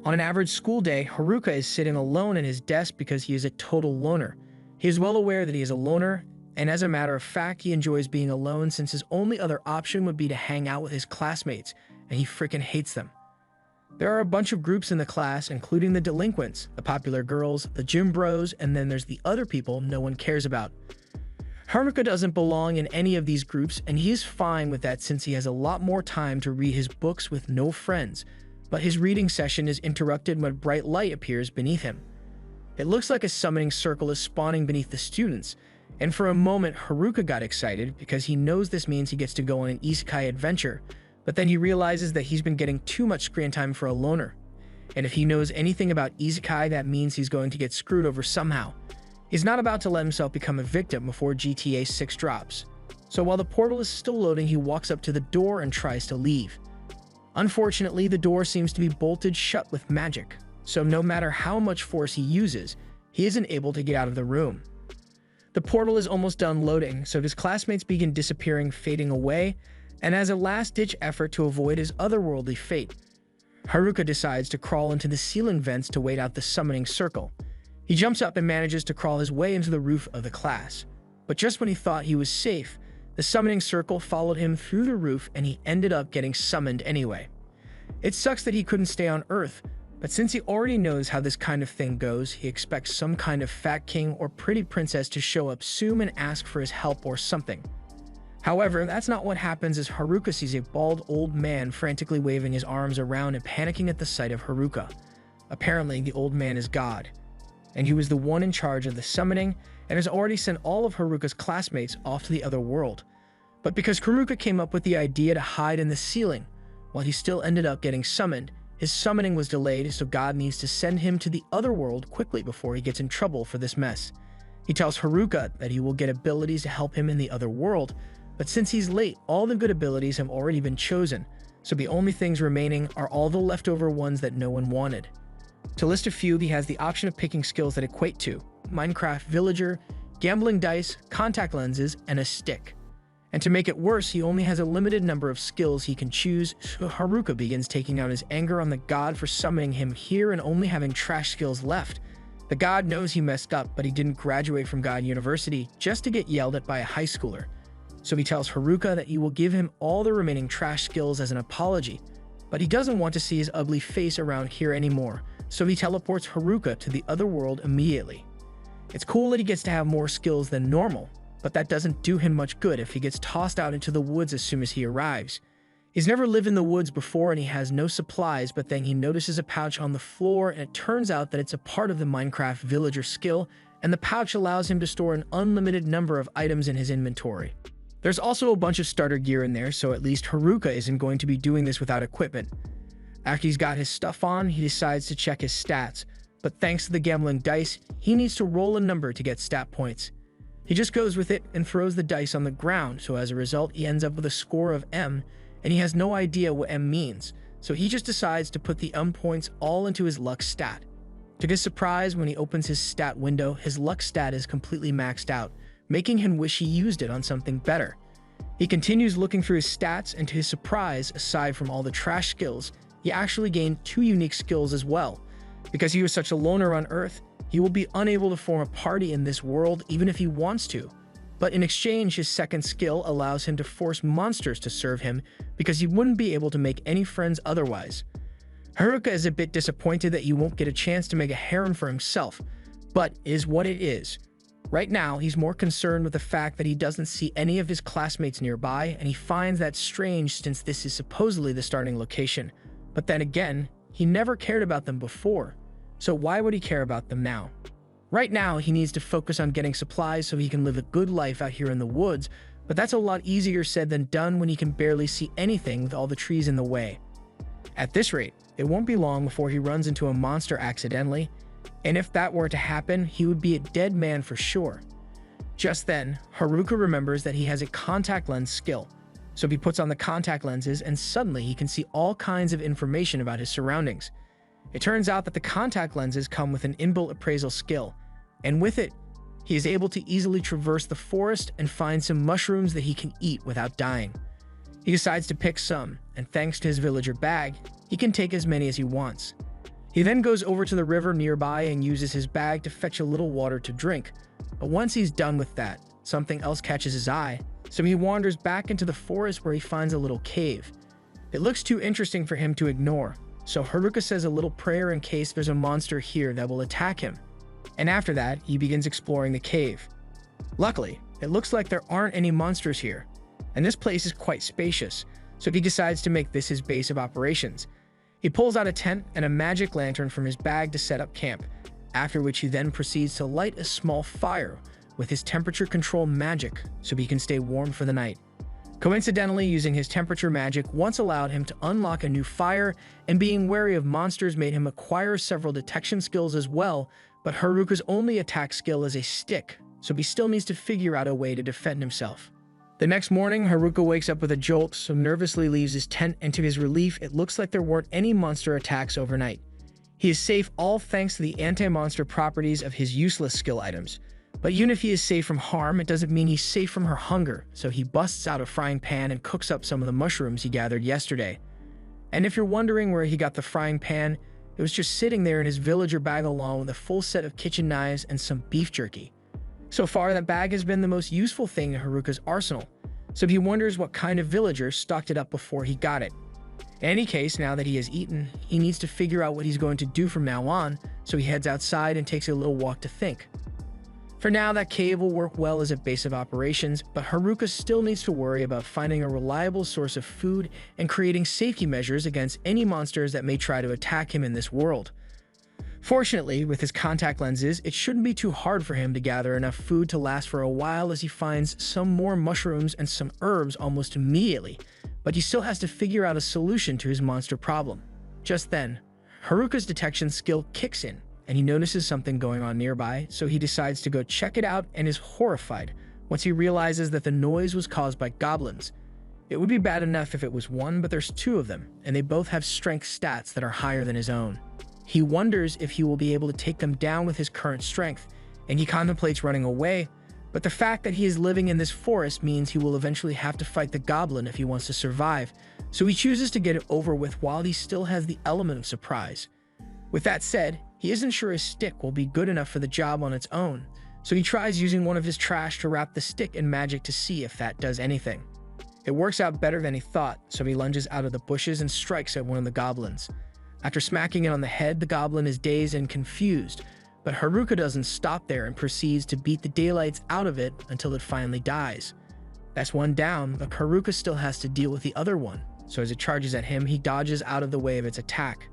On an average school day, Haruka is sitting alone at his desk because he is a total loner. He is well aware that he is a loner, and as a matter of fact, he enjoys being alone since his only other option would be to hang out with his classmates, and he freaking hates them. There are a bunch of groups in the class, including the delinquents, the popular girls, the gym bros, and then there's the other people no one cares about. Haruka doesn't belong in any of these groups, and he is fine with that since he has a lot more time to read his books with no friends, but his reading session is interrupted when bright light appears beneath him. It looks like a summoning circle is spawning beneath the students, and for a moment Haruka got excited because he knows this means he gets to go on an isekai adventure, but then he realizes that he's been getting too much screen time for a loner. And if he knows anything about isekai, that means he's going to get screwed over somehow. He's not about to let himself become a victim before GTA 6 drops. So while the portal is still loading, he walks up to the door and tries to leave. Unfortunately, the door seems to be bolted shut with magic, so no matter how much force he uses, he isn't able to get out of the room. The portal is almost done loading, so his classmates begin disappearing, fading away, and as a last-ditch effort to avoid his otherworldly fate, Haruka decides to crawl into the ceiling vents to wait out the summoning circle. He jumps up and manages to crawl his way into the roof of the class. But just when he thought he was safe, the summoning circle followed him through the roof and he ended up getting summoned anyway. It sucks that he couldn't stay on Earth, but since he already knows how this kind of thing goes, he expects some kind of fat king or pretty princess to show up soon and ask for his help or something. However, that's not what happens as Haruka sees a bald old man frantically waving his arms around and panicking at the sight of Haruka. Apparently, the old man is God, and he was the one in charge of the summoning and has already sent all of Haruka's classmates off to the other world. But because Haruka came up with the idea to hide in the ceiling, while he still ended up getting summoned, his summoning was delayed, so God needs to send him to the other world quickly before he gets in trouble for this mess. He tells Haruka that he will get abilities to help him in the other world, but since he's late, all the good abilities have already been chosen, so the only things remaining are all the leftover ones that no one wanted. To list a few, he has the option of picking skills that equate to Minecraft Villager, gambling dice, contact lenses, and a stick. And to make it worse, he only has a limited number of skills he can choose, so Haruka begins taking out his anger on the god for summoning him here and only having trash skills left. The god knows he messed up, but he didn't graduate from God University just to get yelled at by a high schooler. So he tells Haruka that he will give him all the remaining trash skills as an apology, but he doesn't want to see his ugly face around here anymore, so he teleports Haruka to the other world immediately. It's cool that he gets to have more skills than normal, but that doesn't do him much good if he gets tossed out into the woods as soon as he arrives. He's never lived in the woods before and he has no supplies, but then he notices a pouch on the floor and it turns out that it's a part of the Minecraft Villager skill, and the pouch allows him to store an unlimited number of items in his inventory. There's also a bunch of starter gear in there, so at least Haruka isn't going to be doing this without equipment. After he's got his stuff on, he decides to check his stats, but thanks to the gambling dice, he needs to roll a number to get stat points. He just goes with it and throws the dice on the ground, so as a result he ends up with a score of M, and he has no idea what M means, so he just decides to put the M points all into his luck stat. To his surprise, when he opens his stat window, his luck stat is completely maxed out, making him wish he used it on something better. He continues looking through his stats, and to his surprise, aside from all the trash skills, he actually gained 2 unique skills as well. Because he was such a loner on Earth, he will be unable to form a party in this world even if he wants to. But in exchange, his second skill allows him to force monsters to serve him because he wouldn't be able to make any friends otherwise. Haruka is a bit disappointed that he won't get a chance to make a harem for himself, but it is what it is. Right now, he's more concerned with the fact that he doesn't see any of his classmates nearby, and he finds that strange since this is supposedly the starting location. But then again, he never cared about them before, so why would he care about them now? Right now, he needs to focus on getting supplies so he can live a good life out here in the woods, but that's a lot easier said than done when he can barely see anything with all the trees in the way. At this rate, it won't be long before he runs into a monster accidentally, and if that were to happen, he would be a dead man for sure. Just then, Haruka remembers that he has a contact lens skill, so he puts on the contact lenses and suddenly he can see all kinds of information about his surroundings. It turns out that the contact lenses come with an inbuilt appraisal skill, and with it, he is able to easily traverse the forest and find some mushrooms that he can eat without dying. He decides to pick some, and thanks to his villager bag, he can take as many as he wants. He then goes over to the river nearby and uses his bag to fetch a little water to drink. But once he's done with that, something else catches his eye, so he wanders back into the forest where he finds a little cave. It looks too interesting for him to ignore, so Haruka says a little prayer in case there's a monster here that will attack him. And after that, he begins exploring the cave. Luckily, it looks like there aren't any monsters here, and this place is quite spacious, so he decides to make this his base of operations. He pulls out a tent and a magic lantern from his bag to set up camp, after which he then proceeds to light a small fire with his temperature control magic so he can stay warm for the night. Coincidentally, using his temperature magic once allowed him to unlock a new fire, and being wary of monsters made him acquire several detection skills as well, but Haruka's only attack skill is a stick, so he still needs to figure out a way to defend himself. The next morning, Haruka wakes up with a jolt, so nervously leaves his tent, and to his relief, it looks like there weren't any monster attacks overnight. He is safe all thanks to the anti-monster properties of his useless skill items. But even if he is safe from harm, it doesn't mean he's safe from her hunger, so he busts out a frying pan and cooks up some of the mushrooms he gathered yesterday. And if you're wondering where he got the frying pan, it was just sitting there in his villager bag along with a full set of kitchen knives and some beef jerky. So far, that bag has been the most useful thing in Haruka's arsenal, so he wonders what kind of villager stocked it up before he got it. In any case, now that he has eaten, he needs to figure out what he's going to do from now on, so he heads outside and takes a little walk to think. For now, that cave will work well as a base of operations, but Haruka still needs to worry about finding a reliable source of food and creating safety measures against any monsters that may try to attack him in this world. Fortunately, with his contact lenses, it shouldn't be too hard for him to gather enough food to last for a while as he finds some more mushrooms and some herbs almost immediately, but he still has to figure out a solution to his monster problem. Just then, Haruka's detection skill kicks in, and he notices something going on nearby, so he decides to go check it out and is horrified once he realizes that the noise was caused by goblins. It would be bad enough if it was one, but there's two of them, and they both have strength stats that are higher than his own. He wonders if he will be able to take them down with his current strength, and he contemplates running away, but the fact that he is living in this forest means he will eventually have to fight the goblin if he wants to survive, so he chooses to get it over with while he still has the element of surprise. With that said, he isn't sure his stick will be good enough for the job on its own, so he tries using one of his trash to wrap the stick in magic to see if that does anything. It works out better than he thought, so he lunges out of the bushes and strikes at one of the goblins. After smacking it on the head, the goblin is dazed and confused, but Haruka doesn't stop there and proceeds to beat the daylights out of it until it finally dies. That's one down, but Haruka still has to deal with the other one, so as it charges at him, he dodges out of the way of its attack.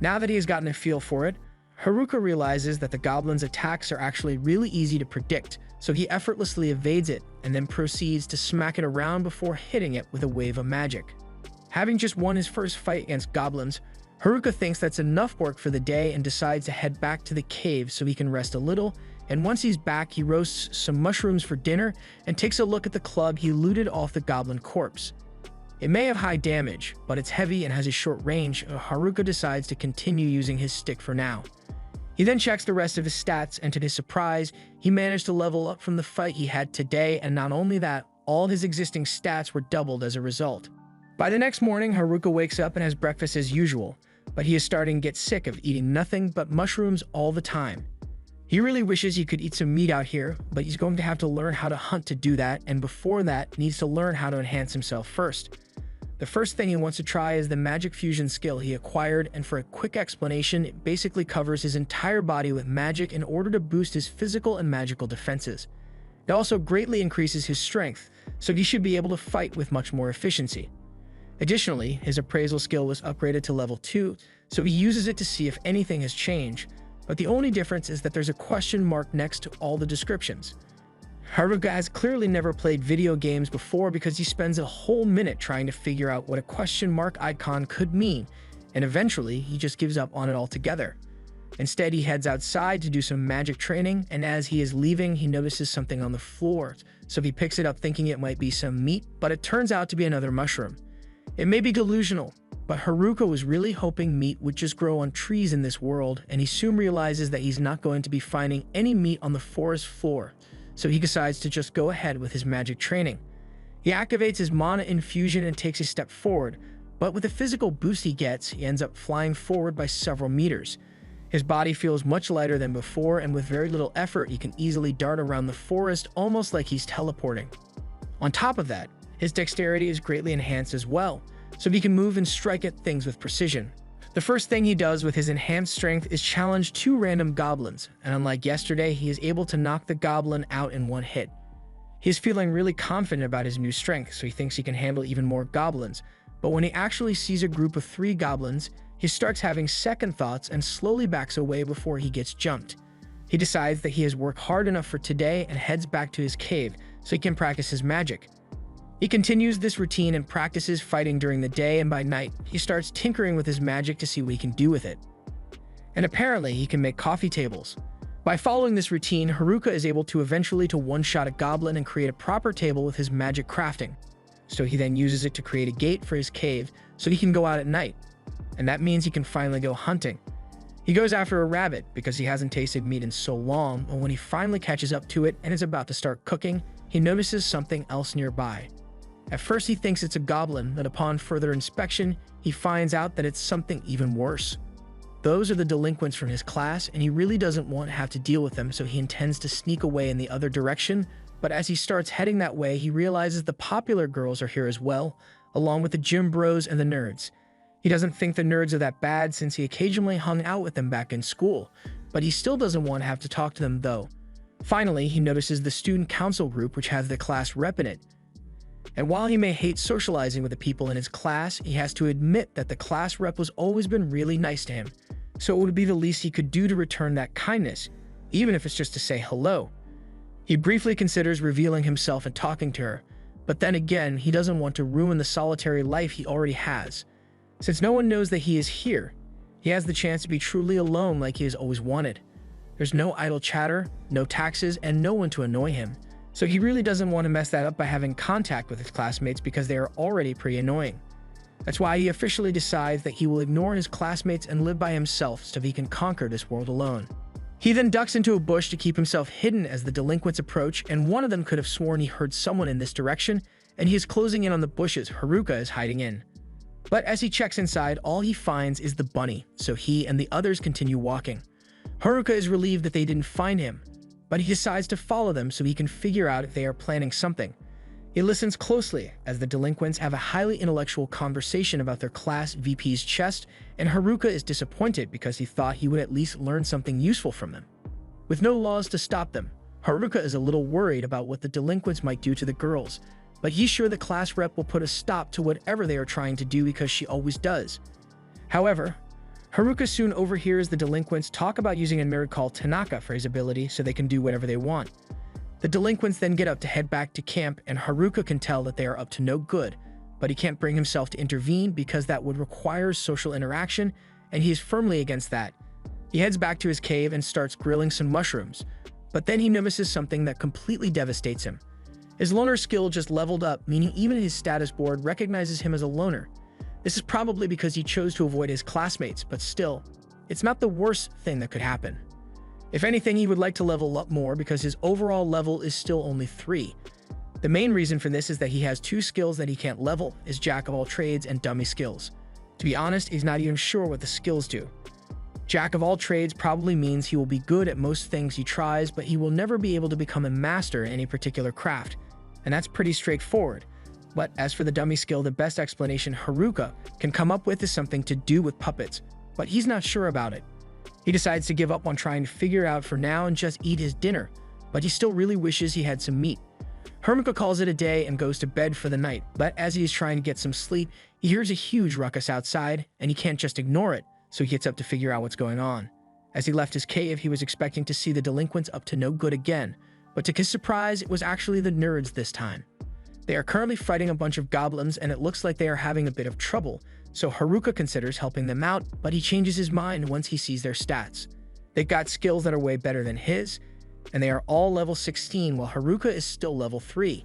Now that he has gotten a feel for it, Haruka realizes that the goblin's attacks are actually really easy to predict, so he effortlessly evades it and then proceeds to smack it around before hitting it with a wave of magic. Having just won his first fight against goblins, Haruka thinks that's enough work for the day and decides to head back to the cave so he can rest a little, and once he's back, he roasts some mushrooms for dinner and takes a look at the club he looted off the goblin corpse. It may have high damage, but it's heavy and has a short range, so Haruka decides to continue using his stick for now. He then checks the rest of his stats, and to his surprise, he managed to level up from the fight he had today, and not only that, all his existing stats were doubled as a result. By the next morning, Haruka wakes up and has breakfast as usual, but he is starting to get sick of eating nothing but mushrooms all the time. He really wishes he could eat some meat out here, but he's going to have to learn how to hunt to do that, and before that, needs to learn how to enhance himself first. The first thing he wants to try is the magic fusion skill he acquired, and for a quick explanation, it basically covers his entire body with magic in order to boost his physical and magical defenses. It also greatly increases his strength, so he should be able to fight with much more efficiency. Additionally, his appraisal skill was upgraded to level 2, so he uses it to see if anything has changed, but the only difference is that there's a question mark next to all the descriptions. Haruka has clearly never played video games before because he spends a whole minute trying to figure out what a question mark icon could mean, and eventually he just gives up on it altogether. Instead, he heads outside to do some magic training, and as he is leaving, he notices something on the floor, so he picks it up thinking it might be some meat, but it turns out to be another mushroom. It may be delusional, but Haruka was really hoping meat would just grow on trees in this world, and he soon realizes that he's not going to be finding any meat on the forest floor, so he decides to just go ahead with his magic training. He activates his mana infusion and takes a step forward, but with the physical boost he gets, he ends up flying forward by several meters. His body feels much lighter than before, and with very little effort, he can easily dart around the forest almost like he's teleporting. On top of that, his dexterity is greatly enhanced as well, so he can move and strike at things with precision. The first thing he does with his enhanced strength is challenge 2 random goblins, and unlike yesterday, he is able to knock the goblin out in one hit. He is feeling really confident about his new strength, so he thinks he can handle even more goblins, but when he actually sees a group of 3 goblins, he starts having second thoughts and slowly backs away before he gets jumped. He decides that he has worked hard enough for today and heads back to his cave so he can practice his magic. He continues this routine and practices fighting during the day, and by night, he starts tinkering with his magic to see what he can do with it. And apparently, he can make coffee tables. By following this routine, Haruka is able to eventually one-shot a goblin and create a proper table with his magic crafting. So he then uses it to create a gate for his cave so he can go out at night. And that means he can finally go hunting. He goes after a rabbit because he hasn't tasted meat in so long, and when he finally catches up to it and is about to start cooking, he notices something else nearby. At first he thinks it's a goblin, but upon further inspection, he finds out that it's something even worse. Those are the delinquents from his class, and he really doesn't want to have to deal with them, so he intends to sneak away in the other direction, but as he starts heading that way, he realizes the popular girls are here as well, along with the gym bros and the nerds. He doesn't think the nerds are that bad since he occasionally hung out with them back in school, but he still doesn't want to have to talk to them though. Finally, he notices the student council group which has the class rep in it. And while he may hate socializing with the people in his class, he has to admit that the class rep was always been really nice to him. So it would be the least he could do to return that kindness, even if it's just to say hello. He briefly considers revealing himself and talking to her, but then again, he doesn't want to ruin the solitary life he already has. Since no one knows that he is here, he has the chance to be truly alone like he has always wanted. There's no idle chatter, no taxes, and no one to annoy him. So he really doesn't want to mess that up by having contact with his classmates because they are already pretty annoying. That's why he officially decides that he will ignore his classmates and live by himself so he can conquer this world alone. He then ducks into a bush to keep himself hidden as the delinquents approach, and one of them could have sworn he heard someone in this direction, and he is closing in on the bushes Haruka is hiding in. But as he checks inside, all he finds is the bunny, so he and the others continue walking. Haruka is relieved that they didn't find him, but he decides to follow them so he can figure out if they are planning something. He listens closely as the delinquents have a highly intellectual conversation about their class VP's chest, and Haruka is disappointed because he thought he would at least learn something useful from them. With no laws to stop them, Haruka is a little worried about what the delinquents might do to the girls, but he's sure the class rep will put a stop to whatever they are trying to do because she always does. However, Haruka soon overhears the delinquents talk about using a nerd called Tanaka for his ability so they can do whatever they want. The delinquents then get up to head back to camp, and Haruka can tell that they are up to no good, but he can't bring himself to intervene because that would require social interaction, and he is firmly against that. He heads back to his cave and starts grilling some mushrooms, but then he notices something that completely devastates him. His loner skill just leveled up, meaning even his status board recognizes him as a loner. This is probably because he chose to avoid his classmates, but still, it's not the worst thing that could happen. If anything, he would like to level up more because his overall level is still only 3. The main reason for this is that he has 2 skills that he can't level, his Jack of all trades and dummy skills. To be honest, he's not even sure what the skills do. Jack of all trades probably means he will be good at most things he tries, but he will never be able to become a master in any particular craft, and that's pretty straightforward. But as for the dummy skill, the best explanation Haruka can come up with is something to do with puppets, but he's not sure about it. He decides to give up on trying to figure it out for now and just eat his dinner, but he still really wishes he had some meat. Haruka calls it a day and goes to bed for the night, but as he is trying to get some sleep, he hears a huge ruckus outside, and he can't just ignore it, so he gets up to figure out what's going on. As he left his cave, he was expecting to see the delinquents up to no good again, but to his surprise, it was actually the nerds this time. They are currently fighting a bunch of goblins, and it looks like they are having a bit of trouble, so Haruka considers helping them out, but he changes his mind once he sees their stats. They've got skills that are way better than his, and they are all level 16 while Haruka is still level 3.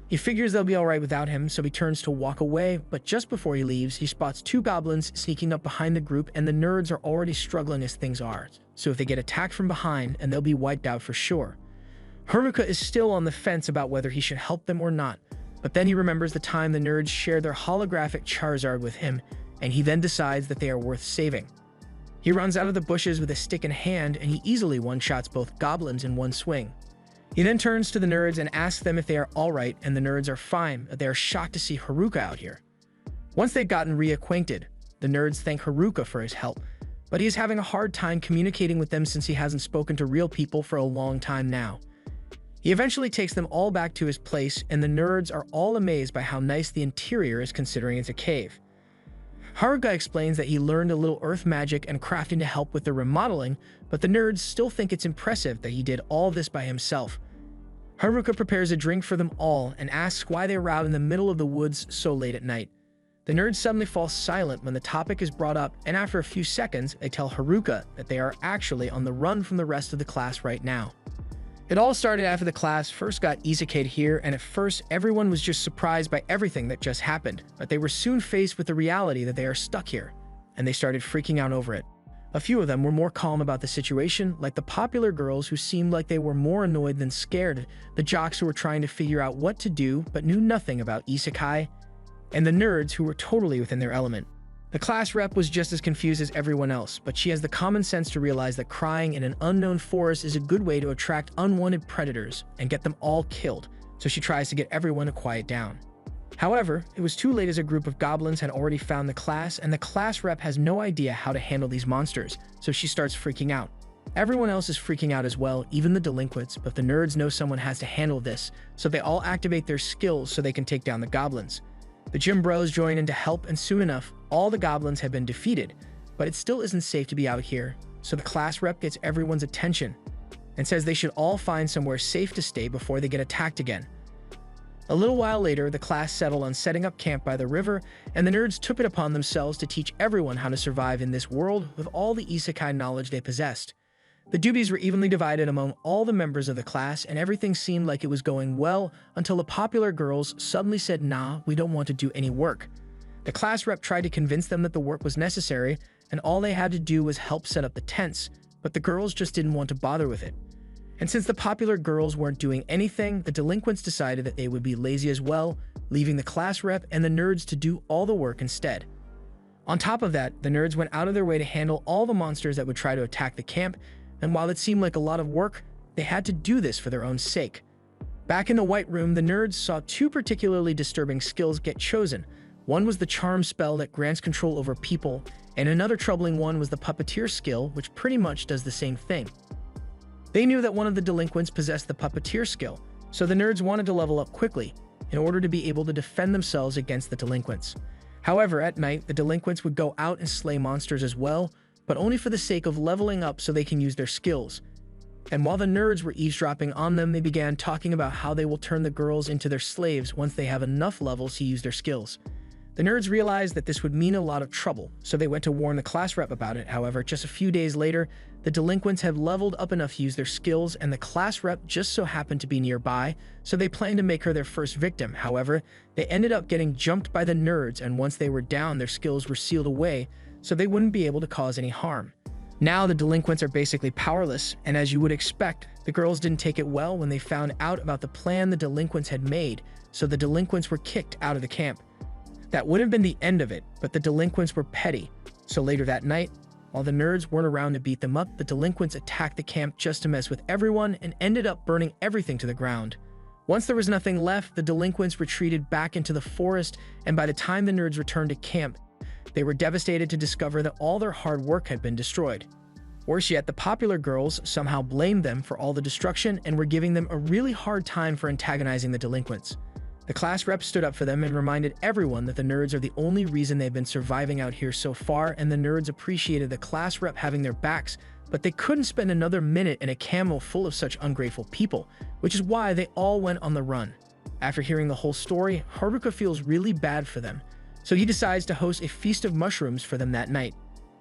He figures they'll be alright without him, so he turns to walk away, but just before he leaves, he spots 2 goblins sneaking up behind the group, and the nerds are already struggling as things are, so if they get attacked from behind, and they'll be wiped out for sure. Haruka is still on the fence about whether he should help them or not, But then he remembers the time the nerds shared their holographic Charizard with him, and he then decides that they are worth saving. He runs out of the bushes with a stick in hand, and he easily one-shots both goblins in one swing. He then turns to the nerds and asks them if they are alright, and the nerds are fine, but they are shocked to see Haruka out here. Once they've gotten reacquainted, the nerds thank Haruka for his help, but he is having a hard time communicating with them since he hasn't spoken to real people for a long time now. He eventually takes them all back to his place, and the nerds are all amazed by how nice the interior is considering it's a cave. Haruka explains that he learned a little earth magic and crafting to help with the remodeling, but the nerds still think it's impressive that he did all this by himself. Haruka prepares a drink for them all and asks why they were out in the middle of the woods so late at night. The nerds suddenly fall silent when the topic is brought up, and after a few seconds, they tell Haruka that they are actually on the run from the rest of the class right now. It all started after the class first got isekai'd here, and at first everyone was just surprised by everything that just happened, but they were soon faced with the reality that they are stuck here, and they started freaking out over it. A few of them were more calm about the situation, like the popular girls who seemed like they were more annoyed than scared, the jocks who were trying to figure out what to do but knew nothing about isekai, and the nerds who were totally within their element. The class rep was just as confused as everyone else, but she has the common sense to realize that crying in an unknown forest is a good way to attract unwanted predators and get them all killed, so she tries to get everyone to quiet down. However, it was too late as a group of goblins had already found the class, and the class rep has no idea how to handle these monsters, so she starts freaking out. Everyone else is freaking out as well, even the delinquents, but the nerds know someone has to handle this, so they all activate their skills so they can take down the goblins. The gym bros join in to help, and soon enough, all the goblins have been defeated, but it still isn't safe to be out here, so the class rep gets everyone's attention and says they should all find somewhere safe to stay before they get attacked again. A little while later, the class settled on setting up camp by the river, and the nerds took it upon themselves to teach everyone how to survive in this world with all the isekai knowledge they possessed. The duties were evenly divided among all the members of the class, and everything seemed like it was going well until the popular girls suddenly said, "Nah, we don't want to do any work." The class rep tried to convince them that the work was necessary, and all they had to do was help set up the tents, but the girls just didn't want to bother with it. And since the popular girls weren't doing anything, the delinquents decided that they would be lazy as well, leaving the class rep and the nerds to do all the work instead. On top of that, the nerds went out of their way to handle all the monsters that would try to attack the camp, and while it seemed like a lot of work, they had to do this for their own sake. Back in the White Room, the nerds saw two particularly disturbing skills get chosen. One was the charm spell that grants control over people, and another troubling one was the puppeteer skill, which pretty much does the same thing. They knew that one of the delinquents possessed the puppeteer skill, so the nerds wanted to level up quickly in order to be able to defend themselves against the delinquents. However, at night, the delinquents would go out and slay monsters as well, but only for the sake of leveling up so they can use their skills. And while the nerds were eavesdropping on them, they began talking about how they will turn the girls into their slaves once they have enough levels to use their skills. The nerds realized that this would mean a lot of trouble, so they went to warn the class rep about it. However, just a few days later, the delinquents have leveled up enough to use their skills, and the class rep just so happened to be nearby, so they planned to make her their first victim. However, they ended up getting jumped by the nerds, and once they were down, their skills were sealed away, so they wouldn't be able to cause any harm. Now the delinquents are basically powerless, and as you would expect, the girls didn't take it well when they found out about the plan the delinquents had made, so the delinquents were kicked out of the camp. That would have been the end of it, but the delinquents were petty, so later that night, while the nerds weren't around to beat them up, the delinquents attacked the camp just to mess with everyone and ended up burning everything to the ground. Once there was nothing left, the delinquents retreated back into the forest, and by the time the nerds returned to camp, they were devastated to discover that all their hard work had been destroyed. Worse yet, the popular girls somehow blamed them for all the destruction and were giving them a really hard time for antagonizing the delinquents. The class rep stood up for them and reminded everyone that the nerds are the only reason they've been surviving out here so far, and the nerds appreciated the class rep having their backs, but they couldn't spend another minute in a camel full of such ungrateful people, which is why they all went on the run. After hearing the whole story, Haruka feels really bad for them, so he decides to host a feast of mushrooms for them that night.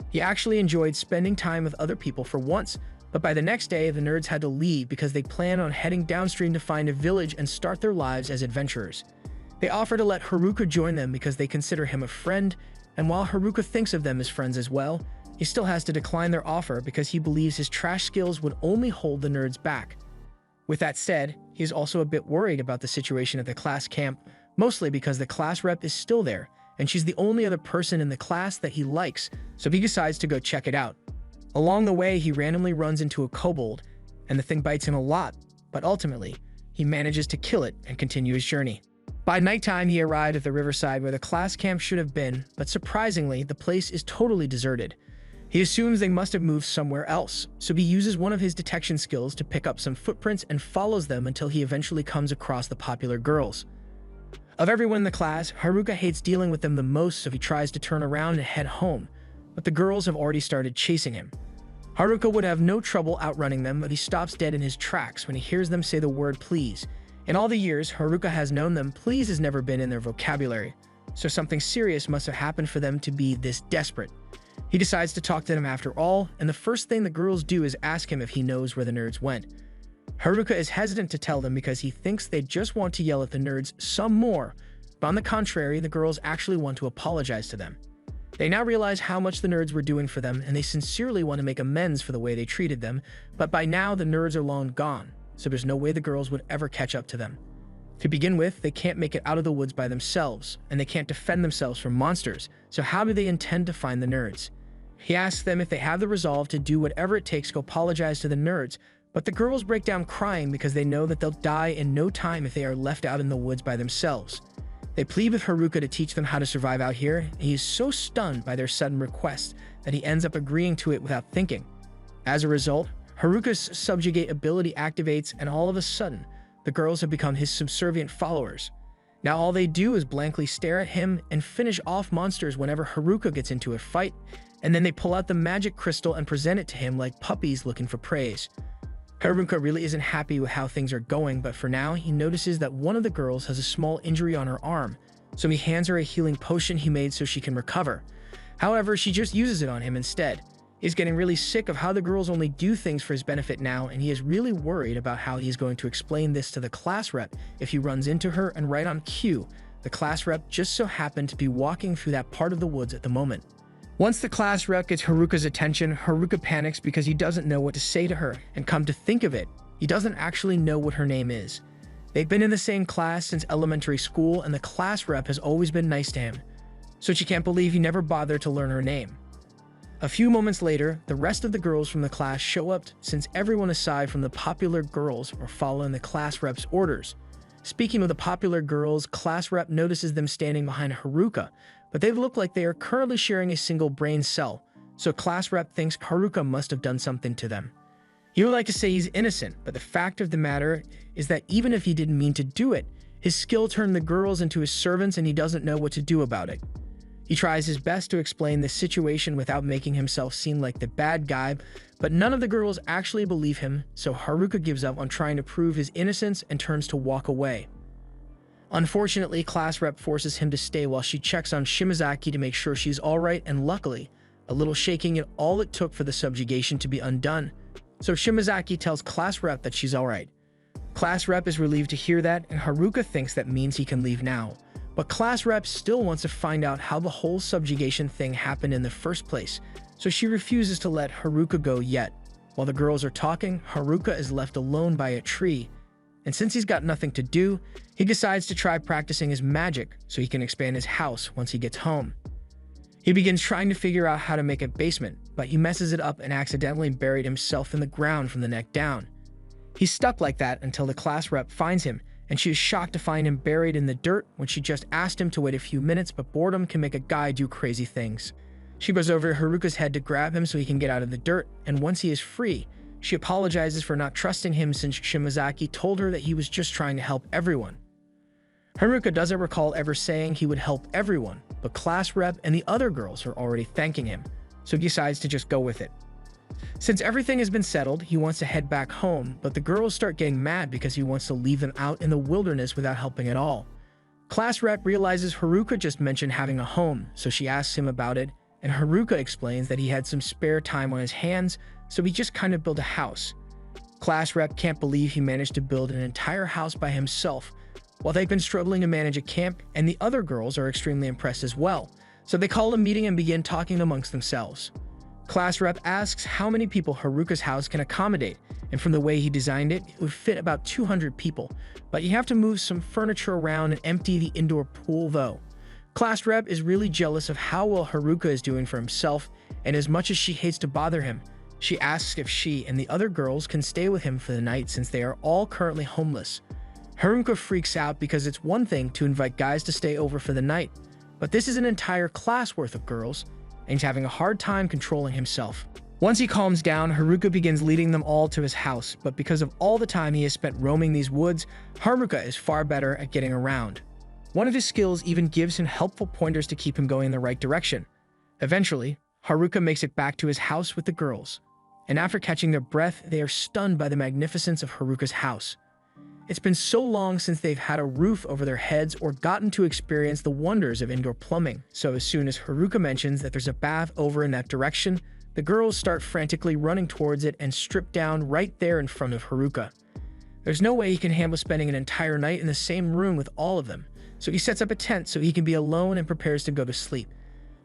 He actually enjoyed spending time with other people for once, but by the next day, the nerds had to leave because they planned on heading downstream to find a village and start their lives as adventurers. They offer to let Haruka join them because they consider him a friend, and while Haruka thinks of them as friends as well, he still has to decline their offer because he believes his trash skills would only hold the nerds back. With that said, he is also a bit worried about the situation at the class camp, mostly because the class rep is still there, and she's the only other person in the class that he likes, so he decides to go check it out. Along the way, he randomly runs into a kobold, and the thing bites him a lot, but ultimately, he manages to kill it and continue his journey. By nighttime, he arrived at the riverside where the class camp should have been, but surprisingly, the place is totally deserted. He assumes they must have moved somewhere else, so he uses one of his detection skills to pick up some footprints and follows them until he eventually comes across the popular girls. Of everyone in the class, Haruka hates dealing with them the most, so he tries to turn around and head home, but the girls have already started chasing him. Haruka would have no trouble outrunning them, but he stops dead in his tracks when he hears them say the word please. In all the years Haruka has known them, please has never been in their vocabulary, so something serious must have happened for them to be this desperate. He decides to talk to them after all, and the first thing the girls do is ask him if he knows where the nerds went. Haruka is hesitant to tell them because he thinks they just want to yell at the nerds some more, but on the contrary, the girls actually want to apologize to them. They now realize how much the nerds were doing for them, and they sincerely want to make amends for the way they treated them, but by now the nerds are long gone, so there's no way the girls would ever catch up to them. To begin with, they can't make it out of the woods by themselves, and they can't defend themselves from monsters, so how do they intend to find the nerds? He asks them if they have the resolve to do whatever it takes to apologize to the nerds, but the girls break down crying because they know that they'll die in no time if they are left out in the woods by themselves. They plead with Haruka to teach them how to survive out here, and he is so stunned by their sudden request that he ends up agreeing to it without thinking. As a result, Haruka's subjugate ability activates, and all of a sudden, the girls have become his subservient followers. Now all they do is blankly stare at him and finish off monsters whenever Haruka gets into a fight, and then they pull out the magic crystal and present it to him like puppies looking for praise. Haruka really isn't happy with how things are going, but for now, he notices that one of the girls has a small injury on her arm, so he hands her a healing potion he made so she can recover. However, she just uses it on him instead. He's getting really sick of how the girls only do things for his benefit now, and he is really worried about how he's going to explain this to the class rep if he runs into her, and right on cue, the class rep just so happened to be walking through that part of the woods at the moment. Once the class rep gets Haruka's attention, Haruka panics because he doesn't know what to say to her, and come to think of it, he doesn't actually know what her name is. They've been in the same class since elementary school, and the class rep has always been nice to him, so she can't believe he never bothered to learn her name. A few moments later, the rest of the girls from the class show up since everyone aside from the popular girls are following the class rep's orders. Speaking of the popular girls, class rep notices them standing behind Haruka, but they look like they are currently sharing a single brain cell, so class rep thinks Haruka must have done something to them. He would like to say he's innocent, but the fact of the matter is that even if he didn't mean to do it, his skill turned the girls into his servants and he doesn't know what to do about it. He tries his best to explain the situation without making himself seem like the bad guy, but none of the girls actually believe him, so Haruka gives up on trying to prove his innocence and turns to walk away. Unfortunately, class rep forces him to stay while she checks on Shimazaki to make sure she's alright, and luckily, a little shaking is all it took for the subjugation to be undone, so Shimazaki tells class rep that she's alright. Class rep is relieved to hear that, and Haruka thinks that means he can leave now. But class rep still wants to find out how the whole subjugation thing happened in the first place, so she refuses to let Haruka go yet. While the girls are talking, Haruka is left alone by a tree, and since he's got nothing to do, he decides to try practicing his magic so he can expand his house once he gets home. He begins trying to figure out how to make a basement, but he messes it up and accidentally buried himself in the ground from the neck down. He's stuck like that until the class rep finds him, and she is shocked to find him buried in the dirt when she just asked him to wait a few minutes, but boredom can make a guy do crazy things. She goes over Haruka's head to grab him so he can get out of the dirt, and once he is free, she apologizes for not trusting him since Shimazaki told her that he was just trying to help everyone. Haruka doesn't recall ever saying he would help everyone, but class rep and the other girls are already thanking him, so he decides to just go with it. Since everything has been settled, he wants to head back home, but the girls start getting mad because he wants to leave them out in the wilderness without helping at all. Class rep realizes Haruka just mentioned having a home, so she asks him about it, and Haruka explains that he had some spare time on his hands, so he just kind of built a house. Class rep can't believe he managed to build an entire house by himself, while they've been struggling to manage a camp, and the other girls are extremely impressed as well, so they call a meeting and begin talking amongst themselves. Class rep asks how many people Haruka's house can accommodate, and from the way he designed it, it would fit about 200 people, but you have to move some furniture around and empty the indoor pool though. Class rep is really jealous of how well Haruka is doing for himself, and as much as she hates to bother him, she asks if she and the other girls can stay with him for the night since they are all currently homeless. Haruka freaks out because it's one thing to invite guys to stay over for the night, but this is an entire class worth of girls, and he's having a hard time controlling himself. Once he calms down, Haruka begins leading them all to his house, but because of all the time he has spent roaming these woods, Haruka is far better at getting around. One of his skills even gives him helpful pointers to keep him going in the right direction. Eventually, Haruka makes it back to his house with the girls, and after catching their breath, they are stunned by the magnificence of Haruka's house. It's been so long since they've had a roof over their heads or gotten to experience the wonders of indoor plumbing, so as soon as Haruka mentions that there's a bath over in that direction, the girls start frantically running towards it and strip down right there in front of Haruka. There's no way he can handle spending an entire night in the same room with all of them, so he sets up a tent so he can be alone and prepares to go to sleep.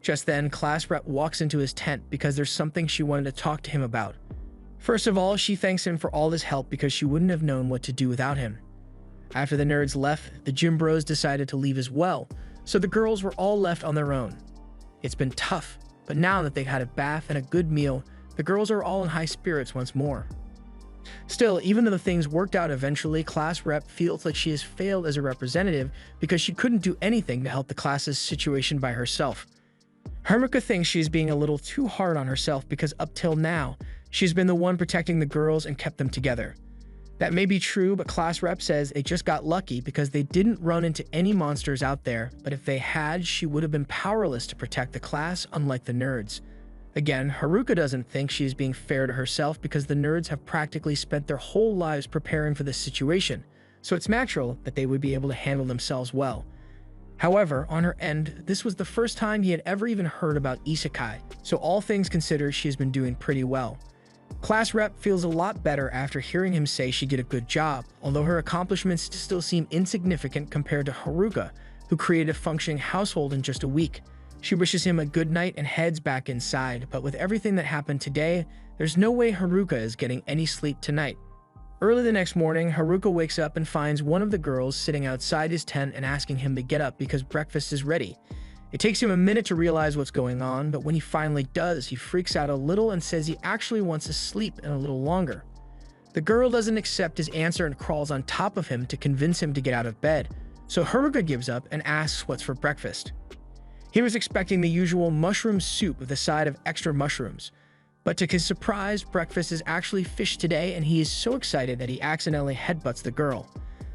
Just then, class rep walks into his tent because there's something she wanted to talk to him about. First of all, she thanks him for all his help because she wouldn't have known what to do without him. After the nerds left, the gym bros decided to leave as well, so the girls were all left on their own. It's been tough, but now that they've had a bath and a good meal, the girls are all in high spirits once more. Still, even though the things worked out eventually, class rep feels like she has failed as a representative because she couldn't do anything to help the class's situation by herself. Haruka thinks she's being a little too hard on herself because up till now, she's been the one protecting the girls and kept them together. That may be true, but class rep says they just got lucky because they didn't run into any monsters out there, but if they had, she would have been powerless to protect the class, unlike the nerds. Again, Haruka doesn't think she is being fair to herself because the nerds have practically spent their whole lives preparing for this situation, so it's natural that they would be able to handle themselves well. However, on her end, this was the first time he had ever even heard about isekai, so all things considered, she has been doing pretty well. Class rep feels a lot better after hearing him say she did a good job, although her accomplishments still seem insignificant compared to Haruka, who created a functioning household in just a week. She wishes him a good night and heads back inside, but with everything that happened today, there's no way Haruka is getting any sleep tonight. Early the next morning, Haruka wakes up and finds one of the girls sitting outside his tent and asking him to get up because breakfast is ready. It takes him a minute to realize what's going on, but when he finally does, he freaks out a little and says he actually wants to sleep in a little longer. The girl doesn't accept his answer and crawls on top of him to convince him to get out of bed, so Haruka gives up and asks what's for breakfast. He was expecting the usual mushroom soup with a side of extra mushrooms, but to his surprise, breakfast is actually fish today, and he is so excited that he accidentally headbutts the girl.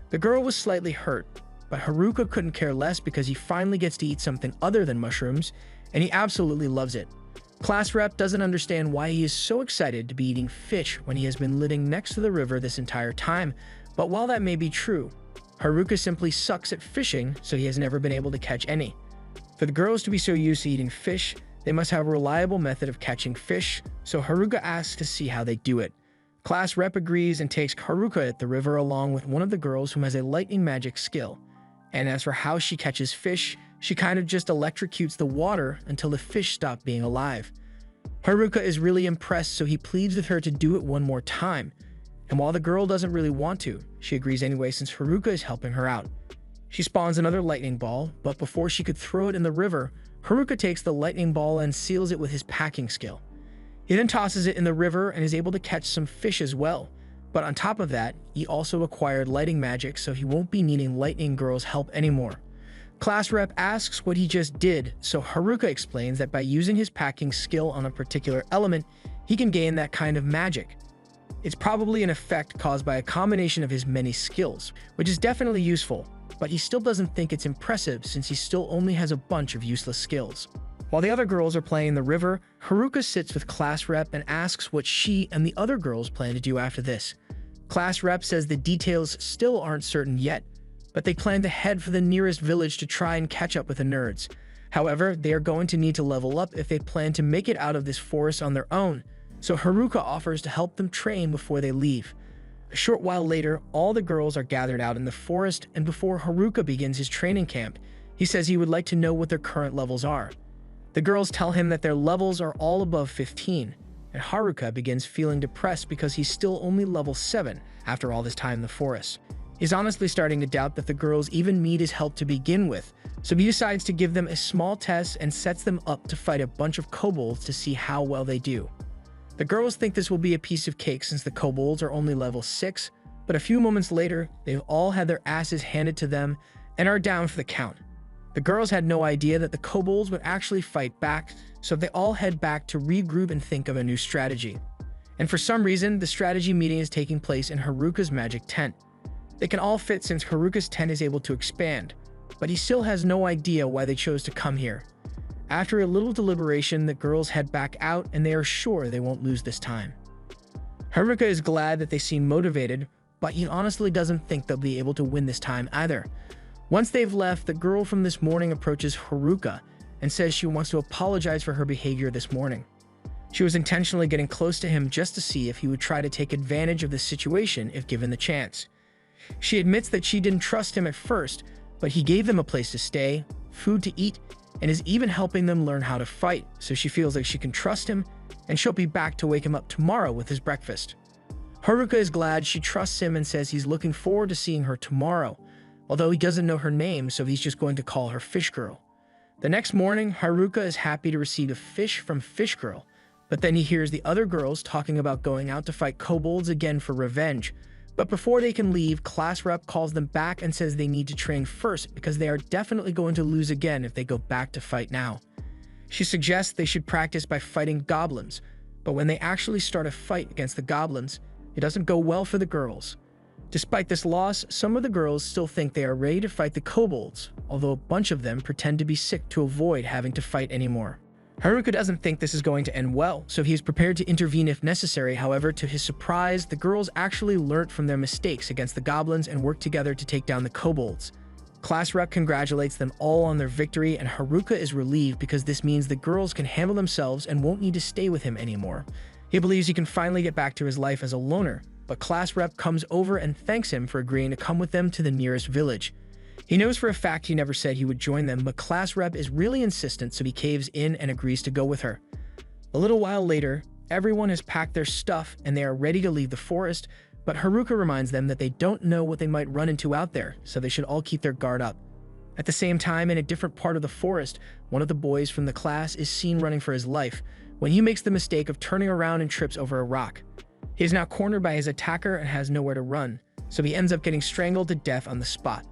The girl was slightly hurt, but Haruka couldn't care less because he finally gets to eat something other than mushrooms, and he absolutely loves it. Class rep doesn't understand why he is so excited to be eating fish when he has been living next to the river this entire time, but while that may be true, Haruka simply sucks at fishing, so he has never been able to catch any. For the girls to be so used to eating fish, they must have a reliable method of catching fish, so Haruka asks to see how they do it. Class rep agrees and takes Haruka at the river along with one of the girls who has a lightning magic skill. And as for how she catches fish, she kind of just electrocutes the water until the fish stop being alive. Haruka is really impressed, so he pleads with her to do it one more time. And while the girl doesn't really want to, she agrees anyway since Haruka is helping her out. She spawns another lightning ball, but before she could throw it in the river, Haruka takes the lightning ball and seals it with his packing skill. He then tosses it in the river and is able to catch some fish as well. But on top of that, he also acquired lighting magic, so he won't be needing Lightning Girl's help anymore. Class rep asks what he just did, so Haruka explains that by using his packing skill on a particular element, he can gain that kind of magic. It's probably an effect caused by a combination of his many skills, which is definitely useful, but he still doesn't think it's impressive since he still only has a bunch of useless skills. While the other girls are playing in the river, Haruka sits with class rep and asks what she and the other girls plan to do after this. Class rep says the details still aren't certain yet, but they plan to head for the nearest village to try and catch up with the nerds. However, they are going to need to level up if they plan to make it out of this forest on their own, so Haruka offers to help them train before they leave. A short while later, all the girls are gathered out in the forest, and before Haruka begins his training camp, he says he would like to know what their current levels are. The girls tell him that their levels are all above 15, and Haruka begins feeling depressed because he's still only level 7 after all this time in the forest. He's honestly starting to doubt that the girls even need his help to begin with, so he decides to give them a small test and sets them up to fight a bunch of kobolds to see how well they do. The girls think this will be a piece of cake since the kobolds are only level 6, but a few moments later, they've all had their asses handed to them and are down for the count. The girls had no idea that the kobolds would actually fight back, so they all head back to regroup and think of a new strategy. And for some reason, the strategy meeting is taking place in Haruka's magic tent. They can all fit since Haruka's tent is able to expand, but he still has no idea why they chose to come here. After a little deliberation, the girls head back out and they are sure they won't lose this time. Haruka is glad that they seem motivated, but he honestly doesn't think they'll be able to win this time either. Once they've left, the girl from this morning approaches Haruka and says she wants to apologize for her behavior this morning. She was intentionally getting close to him just to see if he would try to take advantage of the situation if given the chance. She admits that she didn't trust him at first, but he gave them a place to stay, food to eat, and is even helping them learn how to fight, so she feels like she can trust him, and she'll be back to wake him up tomorrow with his breakfast. Haruka is glad she trusts him and says he's looking forward to seeing her tomorrow, although he doesn't know her name, so he's just going to call her Fish Girl. The next morning, Haruka is happy to receive a fish from Fish Girl, but then he hears the other girls talking about going out to fight kobolds again for revenge. But before they can leave, class rep calls them back and says they need to train first because they are definitely going to lose again if they go back to fight now. She suggests they should practice by fighting goblins, but when they actually start a fight against the goblins, it doesn't go well for the girls. Despite this loss, some of the girls still think they are ready to fight the kobolds, although a bunch of them pretend to be sick to avoid having to fight anymore. Haruka doesn't think this is going to end well, so he is prepared to intervene if necessary. However, to his surprise, the girls actually learnt from their mistakes against the goblins and worked together to take down the kobolds. Class rep congratulates them all on their victory, and Haruka is relieved because this means the girls can handle themselves and won't need to stay with him anymore. He believes he can finally get back to his life as a loner, but class rep comes over and thanks him for agreeing to come with them to the nearest village. He knows for a fact he never said he would join them, but class rep is really insistent, so he caves in and agrees to go with her. A little while later, everyone has packed their stuff and they are ready to leave the forest, but Haruka reminds them that they don't know what they might run into out there, so they should all keep their guard up. At the same time, in a different part of the forest, one of the boys from the class is seen running for his life when he makes the mistake of turning around and trips over a rock. He is now cornered by his attacker and has nowhere to run, so he ends up getting strangled to death on the spot.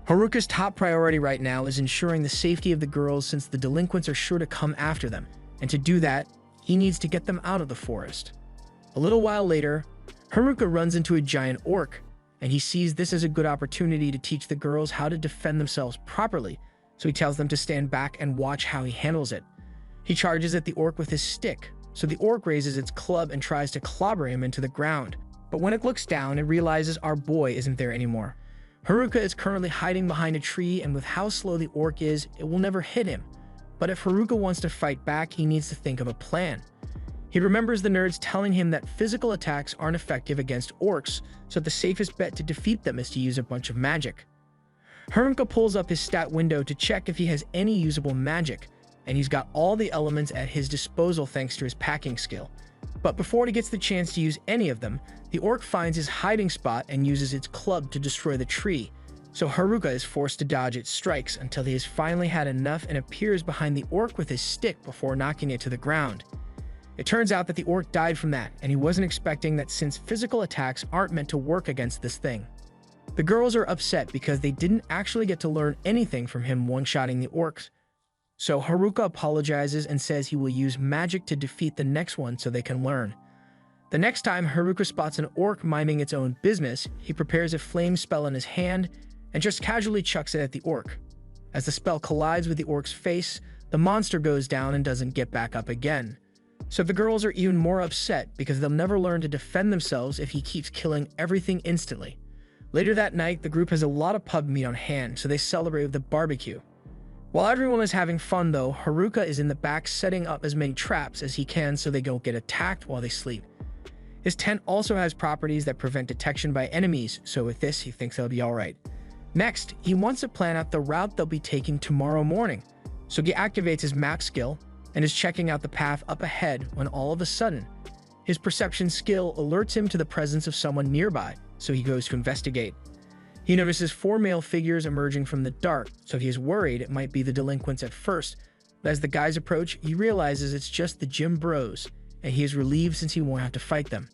Haruka's top priority right now is ensuring the safety of the girls since the delinquents are sure to come after them, and to do that, he needs to get them out of the forest. A little while later, Haruka runs into a giant orc, and he sees this as a good opportunity to teach the girls how to defend themselves properly, so he tells them to stand back and watch how he handles it. He charges at the orc with his stick, so the orc raises its club and tries to clobber him into the ground, but when it looks down, it realizes our boy isn't there anymore. Haruka is currently hiding behind a tree, and with how slow the orc is, it will never hit him. But if Haruka wants to fight back, he needs to think of a plan. He remembers the nerds telling him that physical attacks aren't effective against orcs, so the safest bet to defeat them is to use a bunch of magic. Haruka pulls up his stat window to check if he has any usable magic, and he's got all the elements at his disposal thanks to his packing skill. But before he gets the chance to use any of them, the orc finds his hiding spot and uses its club to destroy the tree, so Haruka is forced to dodge its strikes until he has finally had enough and appears behind the orc with his stick before knocking it to the ground. It turns out that the orc died from that, and he wasn't expecting that since physical attacks aren't meant to work against this thing. The girls are upset because they didn't actually get to learn anything from him one-shotting the orcs, so Haruka apologizes and says he will use magic to defeat the next one so they can learn. The next time Haruka spots an orc minding its own business, he prepares a flame spell in his hand and just casually chucks it at the orc. As the spell collides with the orc's face, the monster goes down and doesn't get back up again. So the girls are even more upset because they'll never learn to defend themselves if he keeps killing everything instantly. Later that night, the group has a lot of pub meat on hand, so they celebrate with a barbecue. While everyone is having fun though, Haruka is in the back setting up as many traps as he can so they don't get attacked while they sleep. His tent also has properties that prevent detection by enemies, so with this he thinks they'll be alright. Next, he wants to plan out the route they'll be taking tomorrow morning, So he activates his map skill and is checking out the path up ahead when all of a sudden, his perception skill alerts him to the presence of someone nearby, so he goes to investigate. He notices 4 male figures emerging from the dark, so he is worried it might be the delinquents at first, but as the guys approach, he realizes it's just the gym bros, and he is relieved since he won't have to fight them.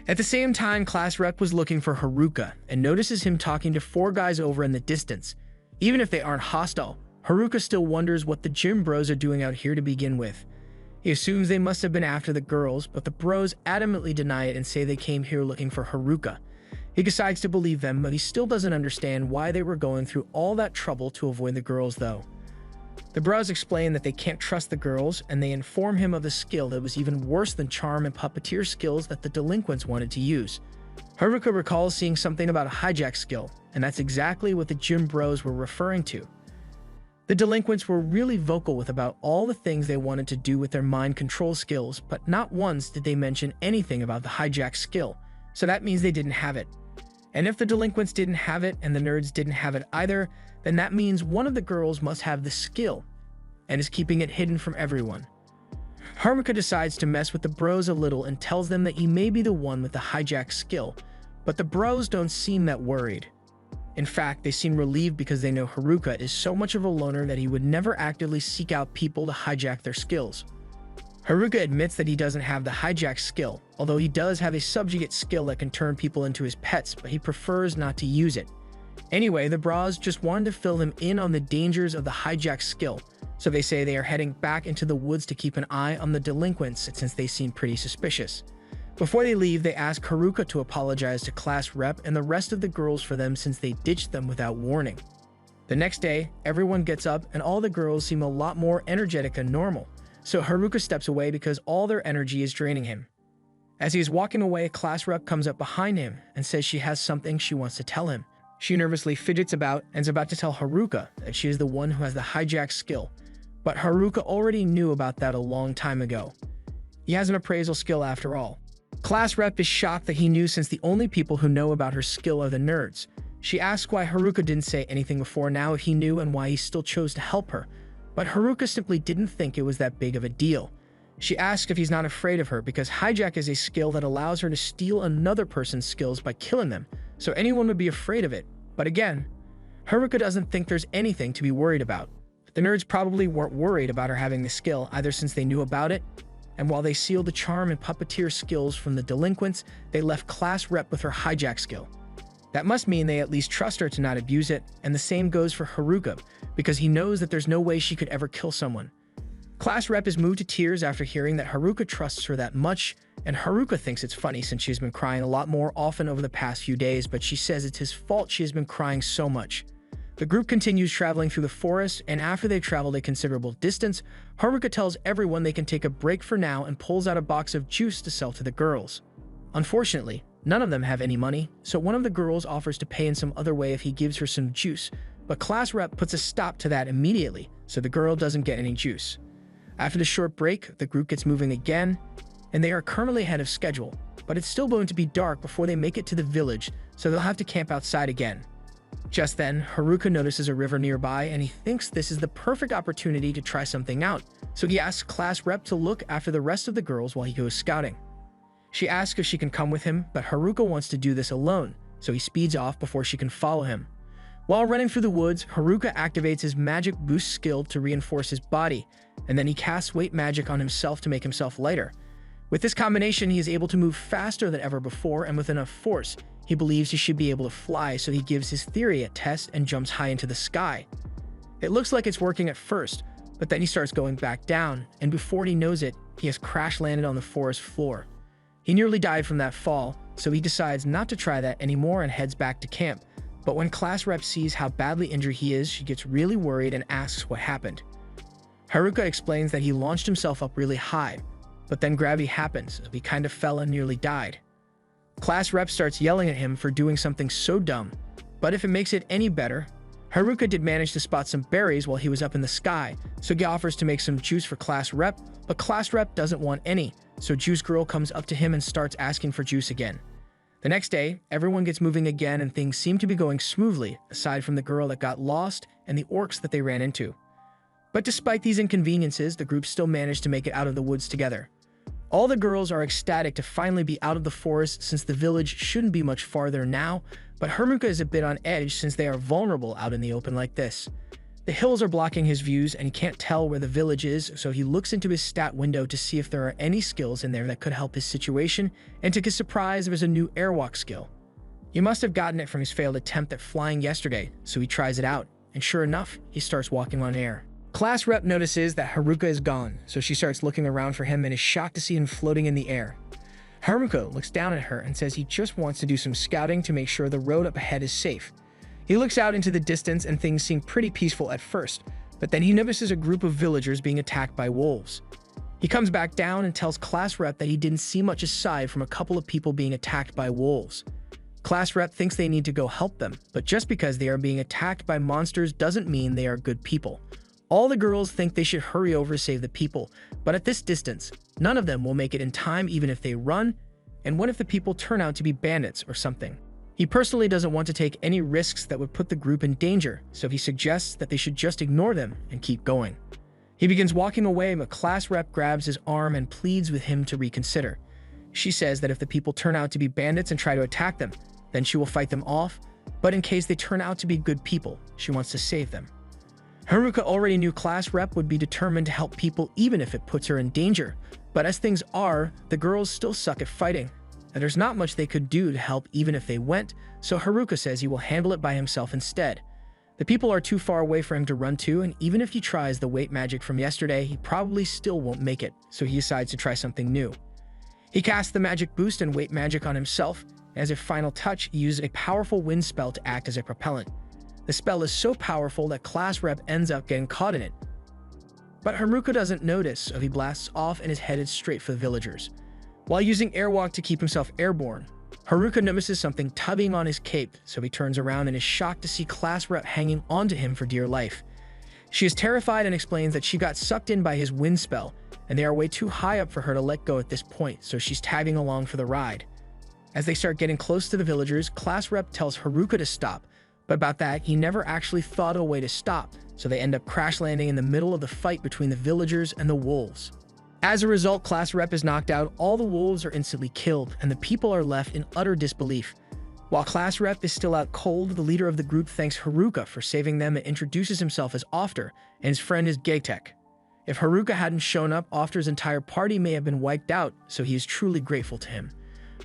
At the same time, Class Rep was looking for Haruka and notices him talking to 4 guys over in the distance. Even if they aren't hostile, Haruka still wonders what the gym bros are doing out here to begin with. He assumes they must have been after the girls, but the bros adamantly deny it and say they came here looking for Haruka. He decides to believe them, but he still doesn't understand why they were going through all that trouble to avoid the girls though. The bros explain that they can't trust the girls, and they inform him of a skill that was even worse than charm and puppeteer skills that the delinquents wanted to use. Haruka recalls seeing something about a hijack skill, and that's exactly what the gym bros were referring to. The delinquents were really vocal about all the things they wanted to do with their mind control skills, but not once did they mention anything about the hijack skill, so that means they didn't have it. And if the delinquents didn't have it and the nerds didn't have it either, then that means one of the girls must have the skill and is keeping it hidden from everyone. Haruka decides to mess with the bros a little and tells them that he may be the one with the hijack skill, but the bros don't seem that worried. In fact, they seem relieved because they know Haruka is so much of a loner that he would never actively seek out people to hijack their skills. Haruka admits that he doesn't have the hijack skill, although he does have a subjugate skill that can turn people into his pets, but he prefers not to use it. Anyway, the bros just wanted to fill him in on the dangers of the hijack skill, so they say they are heading back into the woods to keep an eye on the delinquents since they seem pretty suspicious. Before they leave, they ask Haruka to apologize to Class Rep and the rest of the girls for them since they ditched them without warning. The next day, everyone gets up and all the girls seem a lot more energetic than normal, so Haruka steps away because all their energy is draining him. As he is walking away, Class Rep comes up behind him and says she has something she wants to tell him. She nervously fidgets about and is about to tell Haruka that she is the one who has the hijack skill, but Haruka already knew about that a long time ago. He has an appraisal skill after all. Class Rep is shocked that he knew since the only people who know about her skill are the nerds. She asks why Haruka didn't say anything before now if he knew and why he still chose to help her, but Haruka simply didn't think it was that big of a deal. She asks if he's not afraid of her because hijack is a skill that allows her to steal another person's skills by killing them, so anyone would be afraid of it. But again, Haruka doesn't think there's anything to be worried about. The nerds probably weren't worried about her having the skill either since they knew about it, and while they sealed the charm and puppeteer skills from the delinquents, they left Class Rep with her hijack skill. That must mean they at least trust her to not abuse it, and the same goes for Haruka, because he knows that there's no way she could ever kill someone. Class Rep is moved to tears after hearing that Haruka trusts her that much, and Haruka thinks it's funny since she's been crying a lot more often over the past few days, but she says it's his fault she has been crying so much. The group continues traveling through the forest, and after they've traveled a considerable distance, Haruka tells everyone they can take a break for now and pulls out a box of juice to sell to the girls. Unfortunately, none of them have any money, so one of the girls offers to pay in some other way if he gives her some juice, but Class Rep puts a stop to that immediately, so the girl doesn't get any juice. After the short break, the group gets moving again, and they are currently ahead of schedule, but it's still going to be dark before they make it to the village, so they'll have to camp outside again. Just then, Haruka notices a river nearby and he thinks this is the perfect opportunity to try something out, so he asks Class Rep to look after the rest of the girls while he goes scouting. She asks if she can come with him, but Haruka wants to do this alone, so he speeds off before she can follow him. While running through the woods, Haruka activates his magic boost skill to reinforce his body, and then he casts weight magic on himself to make himself lighter. With this combination, he is able to move faster than ever before, and with enough force, he believes he should be able to fly, so he gives his theory a test and jumps high into the sky. It looks like it's working at first, but then he starts going back down, and before he knows it, he has crash landed on the forest floor. He nearly died from that fall, so he decides not to try that anymore and heads back to camp. But when Class Rep sees how badly injured he is, she gets really worried and asks what happened. Haruka explains that he launched himself up really high, but then gravity happens, so he kind of fell and nearly died. Class Rep starts yelling at him for doing something so dumb, but if it makes it any better, Haruka did manage to spot some berries while he was up in the sky, so he offers to make some juice for Class Rep, but Class Rep doesn't want any, so Juice Girl comes up to him and starts asking for juice again. The next day, everyone gets moving again and things seem to be going smoothly, aside from the girl that got lost and the orcs that they ran into. But despite these inconveniences, the group still managed to make it out of the woods together. All the girls are ecstatic to finally be out of the forest since the village shouldn't be much farther now, but Haruka is a bit on edge since they are vulnerable out in the open like this. The hills are blocking his views and he can't tell where the village is, so he looks into his stat window to see if there are any skills in there that could help his situation, and to his surprise there's a new airwalk skill. He must have gotten it from his failed attempt at flying yesterday, so he tries it out, and sure enough, he starts walking on air. Class rep notices that Haruka is gone, so she starts looking around for him and is shocked to see him floating in the air. Haruka looks down at her and says he just wants to do some scouting to make sure the road up ahead is safe. He looks out into the distance and things seem pretty peaceful at first, but then he notices a group of villagers being attacked by wolves. He comes back down and tells class rep that he didn't see much aside from a couple of people being attacked by wolves. Class rep thinks they need to go help them, but just because they are being attacked by monsters doesn't mean they are good people. All the girls think they should hurry over to save the people, but at this distance, none of them will make it in time even if they run, and what if the people turn out to be bandits or something? He personally doesn't want to take any risks that would put the group in danger, so he suggests that they should just ignore them and keep going. He begins walking away, but class rep grabs his arm and pleads with him to reconsider. She says that if the people turn out to be bandits and try to attack them, then she will fight them off, but in case they turn out to be good people, she wants to save them. Haruka already knew class rep would be determined to help people even if it puts her in danger, but as things are, the girls still suck at fighting, and there's not much they could do to help even if they went, so Haruka says he will handle it by himself instead. The people are too far away for him to run to, and even if he tries the weight magic from yesterday, he probably still won't make it, so he decides to try something new. He casts the magic boost and weight magic on himself, and as a final touch, he uses a powerful wind spell to act as a propellant. The spell is so powerful that class rep ends up getting caught in it. But Haruka doesn't notice, so he blasts off and is headed straight for the villagers. While using airwalk to keep himself airborne, Haruka notices something tugging on his cape, so he turns around and is shocked to see class rep hanging onto him for dear life. She is terrified and explains that she got sucked in by his wind spell, and they are way too high up for her to let go at this point, so she's tagging along for the ride. As they start getting close to the villagers, class rep tells Haruka to stop, but about that, he never actually thought of a way to stop, so they end up crash landing in the middle of the fight between the villagers and the wolves. As a result, class rep is knocked out, all the wolves are instantly killed, and the people are left in utter disbelief. While class rep is still out cold, the leader of the group thanks Haruka for saving them and introduces himself as Ofter, and his friend is Gatek. If Haruka hadn't shown up, Ofter's entire party may have been wiped out, so he is truly grateful to him.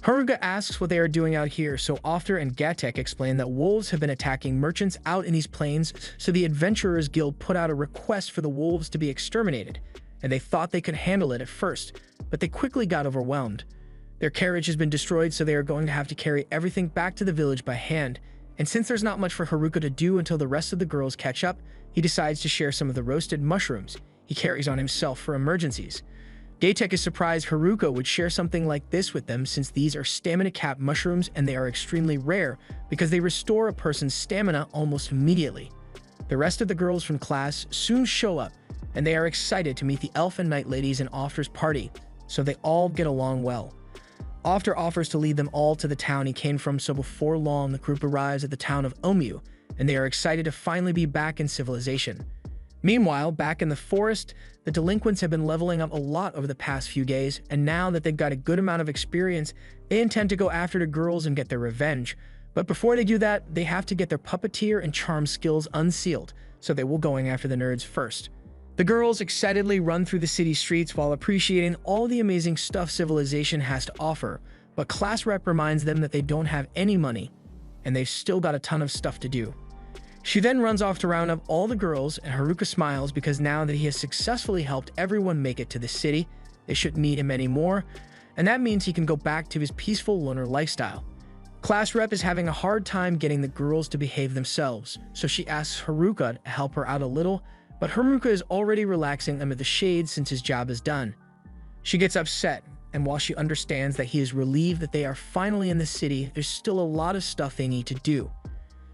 Haruka asks what they are doing out here, so Ofter and Gatek explain that wolves have been attacking merchants out in these plains, so the Adventurers Guild put out a request for the wolves to be exterminated, and they thought they could handle it at first, but they quickly got overwhelmed. Their carriage has been destroyed, so they are going to have to carry everything back to the village by hand, and since there's not much for Haruka to do until the rest of the girls catch up, he decides to share some of the roasted mushrooms he carries on himself for emergencies. Gatek is surprised Haruka would share something like this with them since these are stamina-capped mushrooms and they are extremely rare because they restore a person's stamina almost immediately. The rest of the girls from class soon show up, and they are excited to meet the elf and night ladies in Ofter's party, so they all get along well. Ofter offers to lead them all to the town he came from, so before long the group arrives at the town of Omu, and they are excited to finally be back in civilization. Meanwhile, back in the forest, the delinquents have been leveling up a lot over the past few days, and now that they've got a good amount of experience, they intend to go after the girls and get their revenge. But before they do that, they have to get their puppeteer and charm skills unsealed, so they will going after the nerds first. The girls excitedly run through the city streets while appreciating all the amazing stuff civilization has to offer, but class rep reminds them that they don't have any money, and they've still got a ton of stuff to do. She then runs off to round up all the girls, and Haruka smiles because now that he has successfully helped everyone make it to the city, they shouldn't need him anymore, and that means he can go back to his peaceful loner lifestyle. Class rep is having a hard time getting the girls to behave themselves, so she asks Haruka to help her out a little, but Haruka is already relaxing under the shade since his job is done. She gets upset, and while she understands that he is relieved that they are finally in the city, there's still a lot of stuff they need to do.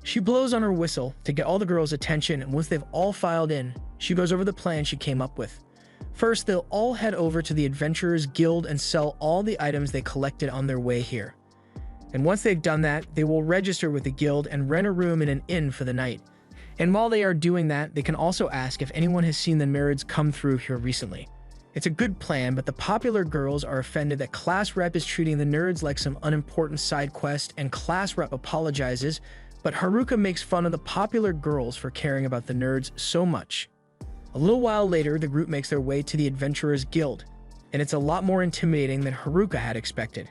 She blows on her whistle to get all the girls' attention, and once they've all filed in, she goes over the plan she came up with. First, they'll all head over to the Adventurers Guild and sell all the items they collected on their way here. And once they've done that, they will register with the guild and rent a room in an inn for the night. And while they are doing that, they can also ask if anyone has seen the nerds come through here recently. It's a good plan, but the popular girls are offended that class rep is treating the nerds like some unimportant side quest, and class rep apologizes, but Haruka makes fun of the popular girls for caring about the nerds so much. A little while later, the group makes their way to the Adventurers Guild, and it's a lot more intimidating than Haruka had expected.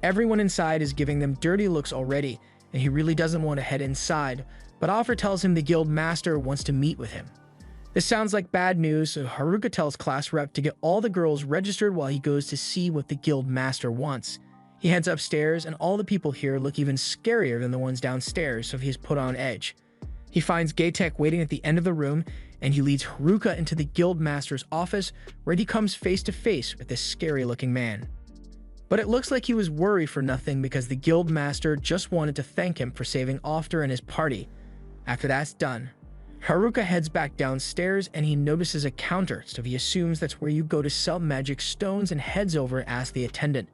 Everyone inside is giving them dirty looks already, and he really doesn't want to head inside, but Offer tells him the guild master wants to meet with him. This sounds like bad news, so Haruka tells class rep to get all the girls registered while he goes to see what the guild master wants. He heads upstairs, and all the people here look even scarier than the ones downstairs, so he's put on edge. He finds Gaytech waiting at the end of the room, and he leads Haruka into the guild master's office, where he comes face to face with this scary-looking man. But it looks like he was worried for nothing because the guild master just wanted to thank him for saving Ofter and his party. After that's done, Haruka heads back downstairs and he notices a counter, so he assumes that's where you go to sell magic stones and heads over and asks the attendant.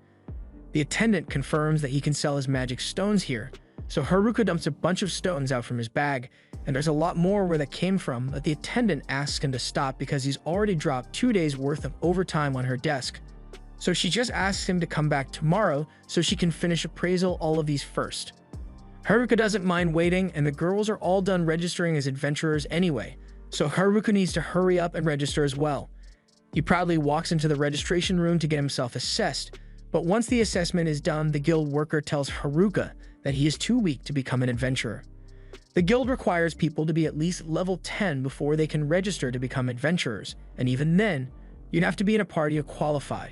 The attendant confirms that he can sell his magic stones here, so Haruka dumps a bunch of stones out from his bag, and there's a lot more where that came from, but the attendant asks him to stop because he's already dropped 2 days worth of overtime on her desk. So she just asks him to come back tomorrow so she can finish appraisal all of these first. Haruka doesn't mind waiting, and the girls are all done registering as adventurers anyway, so Haruka needs to hurry up and register as well. He proudly walks into the registration room to get himself assessed, but once the assessment is done, the guild worker tells Haruka that he is too weak to become an adventurer. The guild requires people to be at least level 10 before they can register to become adventurers, and even then, you'd have to be in a party to qualify.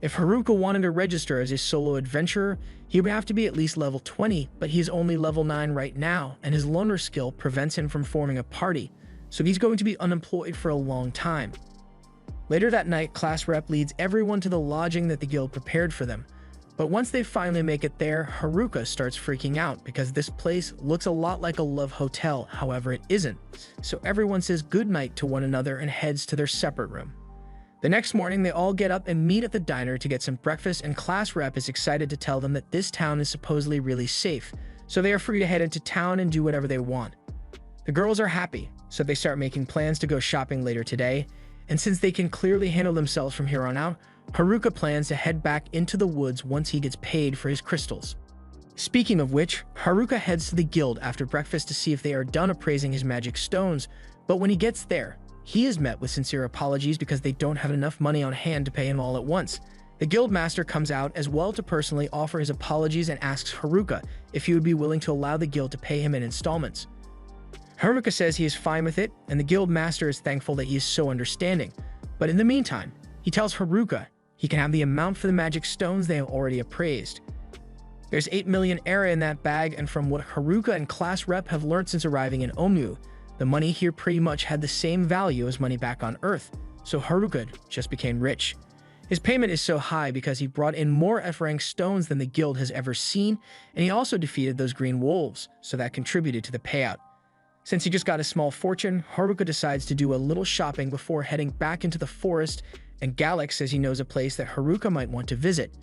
If Haruka wanted to register as a solo adventurer, he would have to be at least level 20, but he is only level 9 right now, and his loner skill prevents him from forming a party, so he's going to be unemployed for a long time. Later that night, class rep leads everyone to the lodging that the guild prepared for them, but once they finally make it there, Haruka starts freaking out because this place looks a lot like a love hotel, however it isn't, so everyone says goodnight to one another and heads to their separate room. The next morning, they all get up and meet at the diner to get some breakfast, and class rep is excited to tell them that this town is supposedly really safe, so they are free to head into town and do whatever they want. The girls are happy, so they start making plans to go shopping later today, and since they can clearly handle themselves from here on out, Haruka plans to head back into the woods once he gets paid for his crystals. Speaking of which, Haruka heads to the guild after breakfast to see if they are done appraising his magic stones, but when he gets there, he is met with sincere apologies because they don't have enough money on hand to pay him all at once. The guild master comes out as well to personally offer his apologies and asks Haruka if he would be willing to allow the guild to pay him in installments. Haruka says he is fine with it, and the guild master is thankful that he is so understanding. But in the meantime, he tells Haruka he can have the amount for the magic stones they have already appraised. There's 8 million era in that bag, and from what Haruka and class rep have learned since arriving in Omu, the money here pretty much had the same value as money back on Earth, so Haruka just became rich. His payment is so high because he brought in more F-rank stones than the guild has ever seen, and he also defeated those green wolves, so that contributed to the payout. Since he just got a small fortune, Haruka decides to do a little shopping before heading back into the forest, and Galek says he knows a place that Haruka might want to visit.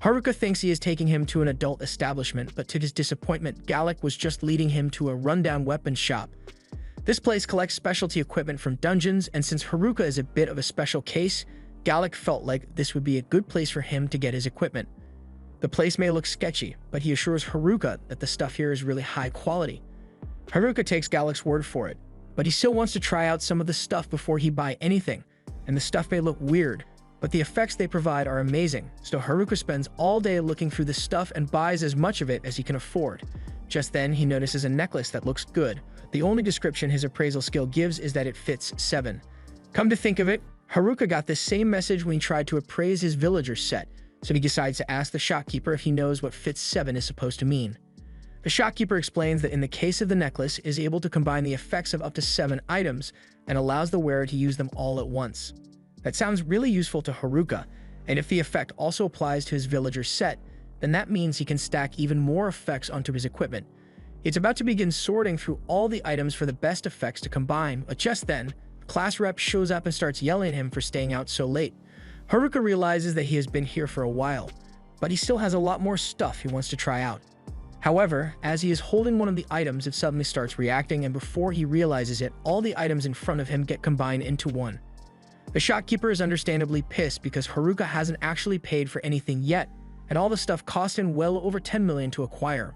Haruka thinks he is taking him to an adult establishment, but to his disappointment, Galek was just leading him to a rundown weapons shop. This place collects specialty equipment from dungeons, and since Haruka is a bit of a special case, Galek felt like this would be a good place for him to get his equipment. The place may look sketchy, but he assures Haruka that the stuff here is really high quality. Haruka takes Galek's word for it, but he still wants to try out some of the stuff before he buy anything, and the stuff may look weird, but the effects they provide are amazing, so Haruka spends all day looking through the stuff and buys as much of it as he can afford. Just then, he notices a necklace that looks good. The only description his appraisal skill gives is that it fits 7. Come to think of it, Haruka got this same message when he tried to appraise his villager set, so he decides to ask the shopkeeper if he knows what fits 7 is supposed to mean. The shopkeeper explains that in the case of the necklace, is able to combine the effects of up to 7 items and allows the wearer to use them all at once. That sounds really useful to Haruka, and if the effect also applies to his villager set, then that means he can stack even more effects onto his equipment. It's about to begin sorting through all the items for the best effects to combine, but just then, class rep shows up and starts yelling at him for staying out so late. Haruka realizes that he has been here for a while, but he still has a lot more stuff he wants to try out. However, as he is holding one of the items, it suddenly starts reacting, and before he realizes it, all the items in front of him get combined into one. The shopkeeper is understandably pissed because Haruka hasn't actually paid for anything yet, and all the stuff cost him well over 10 million to acquire.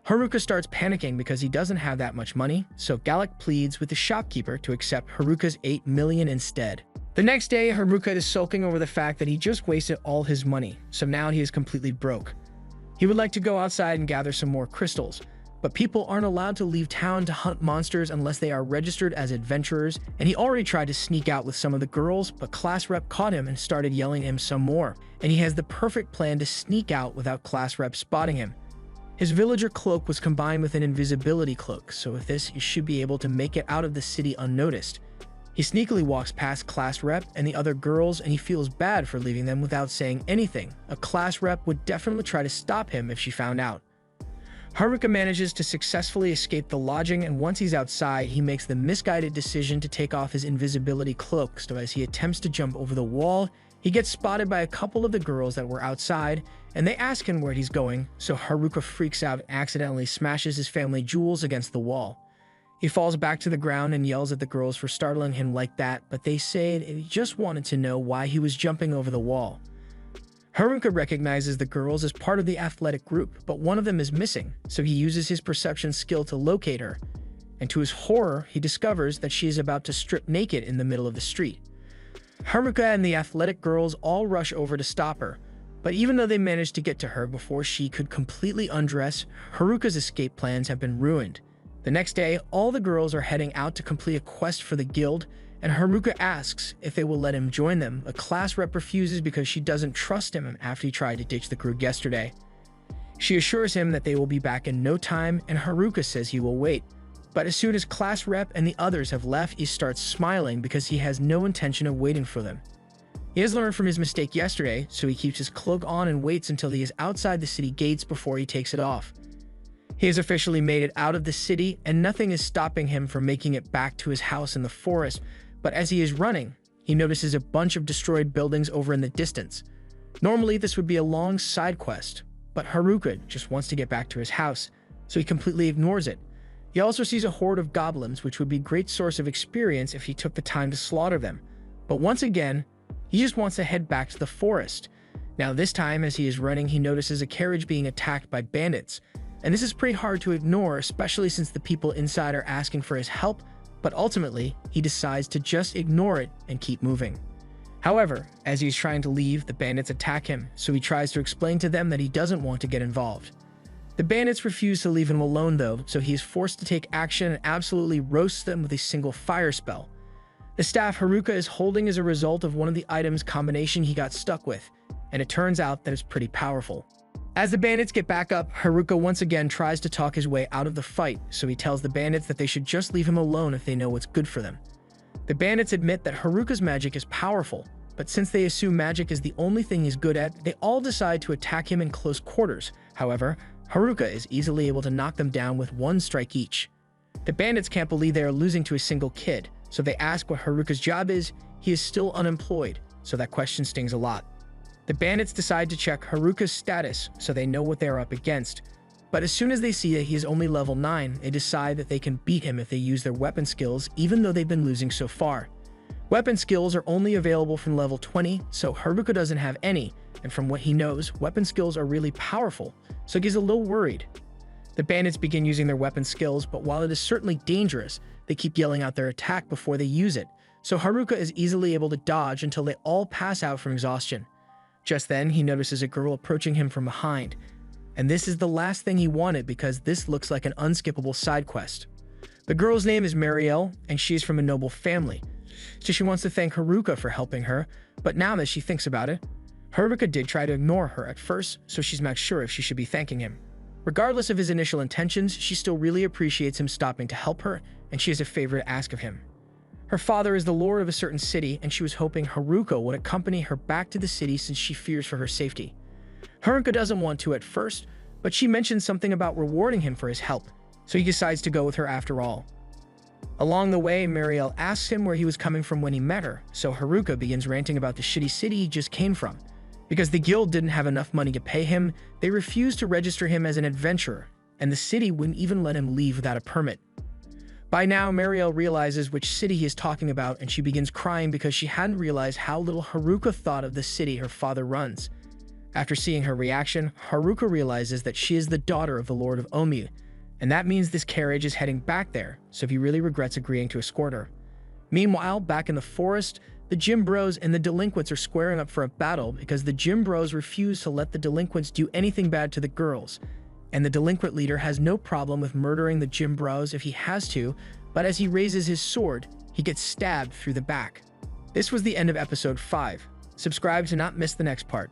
Haruka starts panicking because he doesn't have that much money, so Galak pleads with the shopkeeper to accept Haruka's 8 million instead. The next day, Haruka is sulking over the fact that he just wasted all his money, so now he is completely broke. He would like to go outside and gather some more crystals, but people aren't allowed to leave town to hunt monsters unless they are registered as adventurers, and he already tried to sneak out with some of the girls, but class rep caught him and started yelling at him some more, and he has the perfect plan to sneak out without class rep spotting him. His villager cloak was combined with an invisibility cloak, so with this, he should be able to make it out of the city unnoticed. He sneakily walks past class rep and the other girls, and he feels bad for leaving them without saying anything. A class rep would definitely try to stop him if she found out. Haruka manages to successfully escape the lodging, and once he's outside, he makes the misguided decision to take off his invisibility cloak, so as he attempts to jump over the wall, he gets spotted by a couple of the girls that were outside, and they ask him where he's going, so Haruka freaks out and accidentally smashes his family jewels against the wall. He falls back to the ground and yells at the girls for startling him like that, but they say that he just wanted to know why he was jumping over the wall. Haruka recognizes the girls as part of the athletic group, but one of them is missing, so he uses his perception skill to locate her. And to his horror, he discovers that she is about to strip naked in the middle of the street. Haruka and the athletic girls all rush over to stop her, but even though they manage to get to her before she could completely undress, Haruka's escape plans have been ruined. The next day, all the girls are heading out to complete a quest for the guild, and Haruka asks if they will let him join them. A class rep refuses because she doesn't trust him after he tried to ditch the crew yesterday. She assures him that they will be back in no time, and Haruka says he will wait. But as soon as class rep and the others have left, he starts smiling because he has no intention of waiting for them. He has learned from his mistake yesterday, so he keeps his cloak on and waits until he is outside the city gates before he takes it off. He has officially made it out of the city, and nothing is stopping him from making it back to his house in the forest, but as he is running, he notices a bunch of destroyed buildings over in the distance. Normally, this would be a long side quest, but Haruka just wants to get back to his house, so he completely ignores it. He also sees a horde of goblins, which would be a great source of experience if he took the time to slaughter them. But once again, he just wants to head back to the forest. Now this time, as he is running, he notices a carriage being attacked by bandits. And this is pretty hard to ignore, especially since the people inside are asking for his help, but ultimately, he decides to just ignore it and keep moving. However, as he's trying to leave, the bandits attack him, so he tries to explain to them that he doesn't want to get involved. The bandits refuse to leave him alone though, so he is forced to take action and absolutely roasts them with a single fire spell. The staff Haruka is holding is a result of one of the items combination he got stuck with, and it turns out that it's pretty powerful. As the bandits get back up, Haruka once again tries to talk his way out of the fight, so he tells the bandits that they should just leave him alone if they know what's good for them. The bandits admit that Haruka's magic is powerful, but since they assume magic is the only thing he's good at, they all decide to attack him in close quarters. However, Haruka is easily able to knock them down with one strike each. The bandits can't believe they are losing to a single kid, so they ask what Haruka's job is. He is still unemployed, so that question stings a lot. The bandits decide to check Haruka's status so they know what they are up against, but as soon as they see that he is only level 9, they decide that they can beat him if they use their weapon skills, even though they've been losing so far. Weapon skills are only available from level 20, so Haruka doesn't have any, and from what he knows, weapon skills are really powerful, so he's a little worried. The bandits begin using their weapon skills, but while it is certainly dangerous, they keep yelling out their attack before they use it, so Haruka is easily able to dodge until they all pass out from exhaustion. Just then, he notices a girl approaching him from behind, and this is the last thing he wanted because this looks like an unskippable side quest. The girl's name is Marielle, and she is from a noble family, so she wants to thank Haruka for helping her, but now that she thinks about it, Haruka did try to ignore her at first, so she's not sure if she should be thanking him. Regardless of his initial intentions, she still really appreciates him stopping to help her, and she has a favor to ask of him. Her father is the lord of a certain city, and she was hoping Haruka would accompany her back to the city since she fears for her safety. Haruka doesn't want to at first, but she mentions something about rewarding him for his help, so he decides to go with her after all. Along the way, Marielle asks him where he was coming from when he met her, so Haruka begins ranting about the shitty city he just came from. Because the guild didn't have enough money to pay him, they refused to register him as an adventurer, and the city wouldn't even let him leave without a permit. By now, Mariel realizes which city he is talking about, and she begins crying because she hadn't realized how little Haruka thought of the city her father runs. After seeing her reaction, Haruka realizes that she is the daughter of the Lord of Omiya, and that means this carriage is heading back there, so he really regrets agreeing to escort her. Meanwhile, back in the forest, the gym bros and the delinquents are squaring up for a battle because the gym bros refuse to let the delinquents do anything bad to the girls, and the delinquent leader has no problem with murdering the gym bros if he has to, but as he raises his sword, he gets stabbed through the back. This was the end of episode 5. Subscribe to not miss the next part.